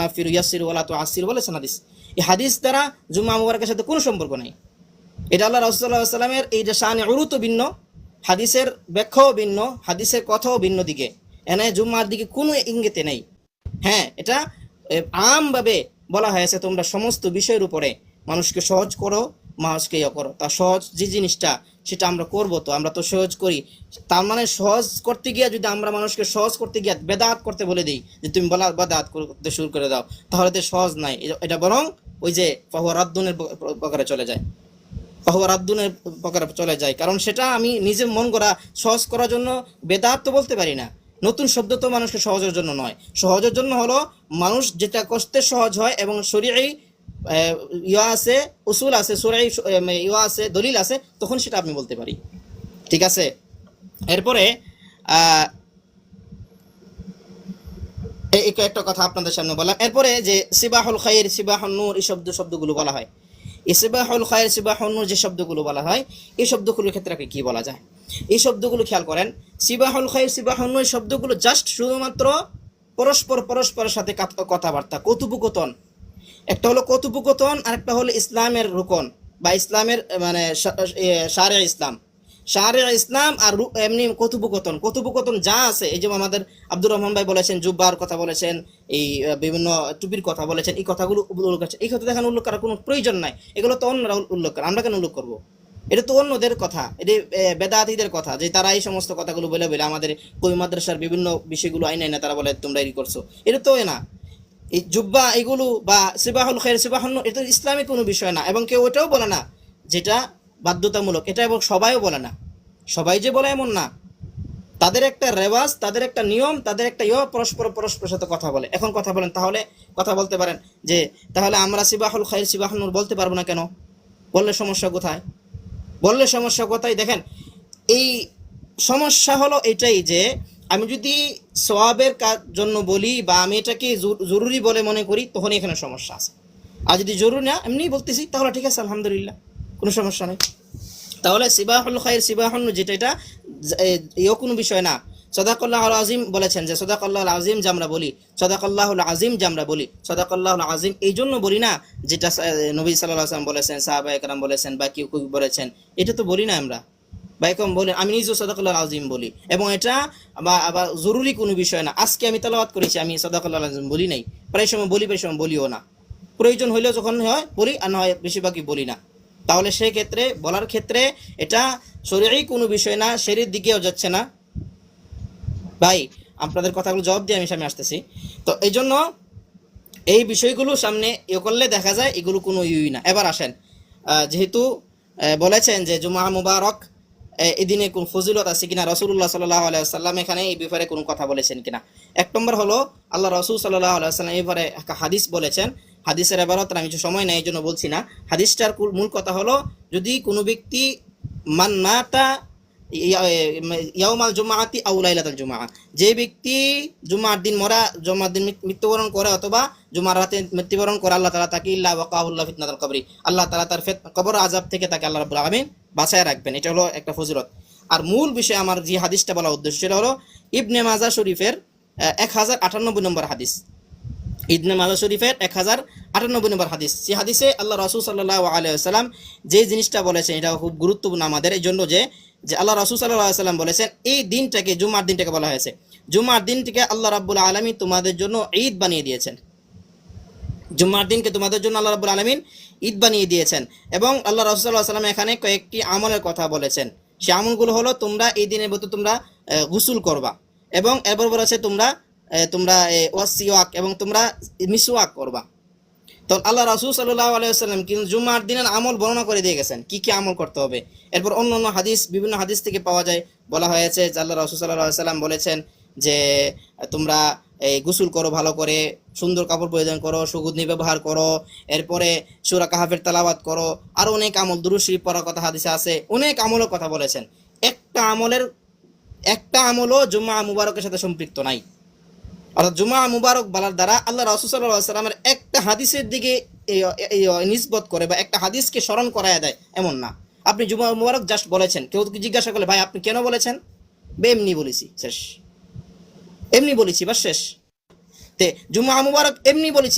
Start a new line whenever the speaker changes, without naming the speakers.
খাফিরু ইয়াসসিরু ওয়ালা তুআসসিরু বলেছেন হাদিস। এই হাদিস দ্বারা জুমা মুবারকের সাথে কোনো সম্পর্ক নাই। এটা আল্লাহ রাসূল সাল্লাল্লাহু আলাইহি ওয়াসাল্লামের এই যে শানে উরুত ভিন্ন, হাদিসের ব্যাখ্যাও ভিন্ন, হাদিসের কথাও ভিন্ন দিকে, এনে জুম্মার দিকে কোনো ইঙ্গিতে নেই। হ্যাঁ, এটা আমভাবে বলা হয়েছে তোমরা সমস্ত বিষয়ের উপরে মানুষকে সহজ করো, মানুষকে ইয়ে করো। তা সহজ যে জিনিসটা সেটা আমরা করবো, তো আমরা তো সহজ করি। তার মানে সহজ করতে গিয়ে যদি আমরা মানুষকে সহজ করতে গিয়ে বেদাত করতে বলে দিই যে তুমি বেদাত করতে শুরু করে দাও, তাহলে তো সহজ নাই, এটা বরং ওই যে ফাহুয়া রাদ্দুনের প্রকারে চলে যায়, ফাহুয়া রাদ্দুনের প্রকারে চলে যায়। কারণ সেটা আমি নিজে মন করা সহজ করার জন্য বেদাত তো বলতে পারি না। নতুন শব্দ তো মানুষকে সহজের জন্য নয়, সহজের জন্য হলো মানুষ যেটা করতে সহজ হয় এবং শরীয়ী ইয়া আছে, উসুল আছে, শরীয়ী ইয়া আছে, দলিল আছে, তখন সেটা আপনি বলতে পারি। ঠিক আছে। এরপরে এই একটা কথা আপনাদের সামনে বললাম। এরপরে যে সিবাহুল খাইর, সিবাহুন নূর, এই শব্দগুলো বলা হয়, ইসবাহুল খায়র, সিবাহুন নূর যে শব্দগুলো বলা হয়, এই শব্দগুলোর ক্ষেত্রে কি বলা যায়? এই শব্দগুলো খেয়াল করেন। সিবাহুল খায়র, সিবাহুন নূর শব্দগুলো জাস্ট শুধুমাত্র পরস্পরের সাথে কথাবার্তা, কথোপকথন। একটা হলো কথোপকথন, আর একটা হলো ইসলামের রুকন বা ইসলামের মানে শারে ইসলাম, শারে ইসলাম আর এমনি কথোপকথন যা আছে। এই যে আমাদের আব্দুর রহমান ভাই বলেছেন, জুব্বার কথা বলেছেন, এই বিভিন্ন টুপির কথা বলেছেন, এই কথাগুলো উল্লেখ করছে। এই কথা দেখেন উল্লেখ করার কোনো প্রয়োজন নাই, এগুলো তো অন্যরা উল্লেখ করে, আমরা কেন উল্লেখ করবো? এটা তো অন্যদের কথা, এটা বেদাতীদের কথা, যে তারা এই সমস্ত কথাগুলো বলে আমাদের কই মাদ্রাসার বিভিন্ন বিষয়গুলো আইনে তারা বলে তোমরা এই করছো। এটা তো না, এই জুব্বা এগুলো বা সিবাহুল খায়র, সিবাহুন নূর, এটা ইসলামী কোনো বিষয় না, এবং কেউ ওটাও বলে না যেটা বাধ্যতামূলক, এটা এবং সবাইও বলে না, সবাই যে বলে এমন না। তাদের একটা রেওয়াজ, তাদের একটা নিয়ম, তাদের একটা পরস্পরের সাথে কথা বলে। এখন কথা বলেন, তাহলে কথা বলতে পারেন যে তাহলে আমরা সিবাহুল খায়র, সিবাহুন নূর বলতে পারবো না কেন? বললে সমস্যা কোথায়? দেখেন, এই সমস্যা হলো এটাই যে আমি যদি সওয়াবের জন্য বলি বা আমি এটাকে জরুরি বলে মনে করি, তখন এখানে সমস্যা আছে। আর যদি জরুরি না, এমনি বলতেছি, তাহলে ঠিক আছে, আলহামদুলিল্লাহ, কোনো সমস্যা নেই। তাহলে সিবাহুল খায়র, সিবাহুন নূর যেটা, এটা কোনো বিষয় না। সাদাকাল্লাহুল আযীম বলেছেন যে সাদাকাল্লাহুল আযীম যে আমরা বলি, সাদাকাল্লাহুল আযীম যে আমরা বলি, সাদাকাল্লাহুল আযীম এই জন্য বলি না যেটা নবী সাল্লাল্লাহু আলাইহি ওয়াসাল্লাম বলেছেন, সাহাবায়ে কেরাম বলেছেন, বা কেউ বলেছেন, এটা তো বলি না আমরা। বা এরকম বলি, আমি নিজেও সাদাকাল্লাহুল আযীম বলি, এবং এটা আবার জরুরি কোনো বিষয় না। আজকে আমি তেলাওয়াত করেছি, আমি সাদাকাল্লাহুল আযীম বলি নাই, প্রায় সময় বলি, প্রায় সময় বলিও না। প্রয়োজন হইলেও যখন হয় বলি, আর না হয় বেশিরভাগই বলি না। তাহলে সেই ক্ষেত্রে বলার ক্ষেত্রে এটা শরীয়ী কোনো বিষয় না, শরীর দিকেও যাচ্ছে না। ভাই, আপনাদের কথাগুলো জবাব দিয়ে আমি সামনে আসতেছি। তো এই জন্য এই বিষয়গুলো সামনে করলে দেখা যায় এগুলো কোনো না। এবার আসেন, যেহেতু বলেছেন যে জুমা মুবারক, এই দিনে কোন ফজিলত আছে কিনা, রাসূলুল্লাহ সাল্লাল্লাহু আলাইহি ওয়াসাল্লাম এখানে এই ব্যাপারে কোনো কথা বলেছেন কিনা। এক নম্বর হলো আল্লাহ রাসূল সাল্লাল্লাহু আলাইহি ওয়াসাল্লাম এই ব্যাপারে একটা হাদিস বলেছেন। হাদিসের ইবারত আমি কিছু সময় নেই, এই জন্য বলছি না। হাদিসটার মূল কথা হলো, যদি কোনো ব্যক্তি মান মাতা ইয়াউমাল জুমআতি আও লাইলাতুল জুমআ, যে ব্যক্তি জুমার দিন জুমার দিন মৃত্যুবরণ করে অথবা জুমার রাতে মৃত্যুবরণ করে, আল্লাহ তাআলা তাকে ইল্লা ওয়াকাহুল্লাহ ফিতনাতুল কবরি, আল্লাহ তাআলা তার কবর আযাব থেকে তাকে আল্লাহ রাব্বুল আলামিন বাঁচায় রাখবেন। এটা হলো একটা ফজিলত। আর মূল বিষয় আমার যে হাদিসটা বলা উদ্দেশ্য, সেটা হলো ইবনে মাজাহ শরীফের 1098 নম্বর হাদিস। ইবনে মাজাহ শরীফের 1098 নম্বর হাদিস। সেই হাদিসে আল্লাহ রাসূল সাল্লাল্লাহু আলাইহি ওয়াসাল্লাম যে জিনিসটা বলেছেন, এটা খুব গুরুত্বপূর্ণ আমাদের এই জন্য, যে আল্লাহ রাসূল সাল্লাল্লাহু আলাইহি ওয়াসাল্লাম বলেছেন, এই দিনটাকে, জুমার দিনটাকে বলা হয়েছে, জুমার দিনটাকে আল্লাহ রাব্বুল আলামিন তোমাদের জন্য ঈদ বানিয়ে দিয়েছেন। জুমার দিনকে তোমাদের জন্য আল্লাহ রাব্বুল আলামিন ঈদ বানিয়ে দিয়েছেন। এবং আল্লাহ রাসূল সাল্লাল্লাহু আলাইহি ওয়াসাল্লাম এখানে কয়েকটি আমলের কথা বলেছেন। সেই আমলগুলো হলো, তোমরা এই দিনের ভিতর তোমরা গোসল করবা, এবং এরপর বলেছে তোমরা ওয়াসিওয়াক, এবং তোমরা মিসওয়াক করবা। তো আল্লাহ রাসূল সাল্লাল্লাহু আলাইহি ওয়াসাল্লাম কিন্তু জুমার দিনের আমল বর্ণনা করে দিয়ে গেছেন, কি কি আমল করতে হবে। এরপর অন্য হাদিস, বিভিন্ন হাদিস থেকে পাওয়া যায়, বলা হয়েছে যে আল্লাহ রাসূল সাল্লাল্লাহু আলাইহি ওয়াসাল্লাম বলেছেন যে তোমরা গোসল করো, ভালো করে সুন্দর কাপড় পরিধান করো, সুগন্ধি ব্যবহার করো, এরপরে সূরা কাহাফের তেলাওয়াত করো, আর অনেক আমল, দুরূদ শরীফ পড়ার কথা হাদিসে আছে, অনেক আমলের কথা বলেছেন। একটা আমলও জুমা মুবারকের সাথে সম্পৃক্ত নাই। অর্থাৎ জুমা মুবারক বলার দ্বারা আল্লাহ রাসূল সাল্লাল্লাহু আলাইহি ওয়াসাল্লামের একটা হাদিসের দিকে নিসবত করে বা একটা হাদিসকে স্মরণ করায় দেয়, এমন না। আপনি জুমা মুবারক জাস্ট বলেছেন, কেউ জিজ্ঞাসা করলে ভাই আপনি কেন বলেছেন, এমনি বলেছি, শেষ, এমনি বলেছি, বাস শেষ। তে জুমা মুবারক এমনি বলেছি।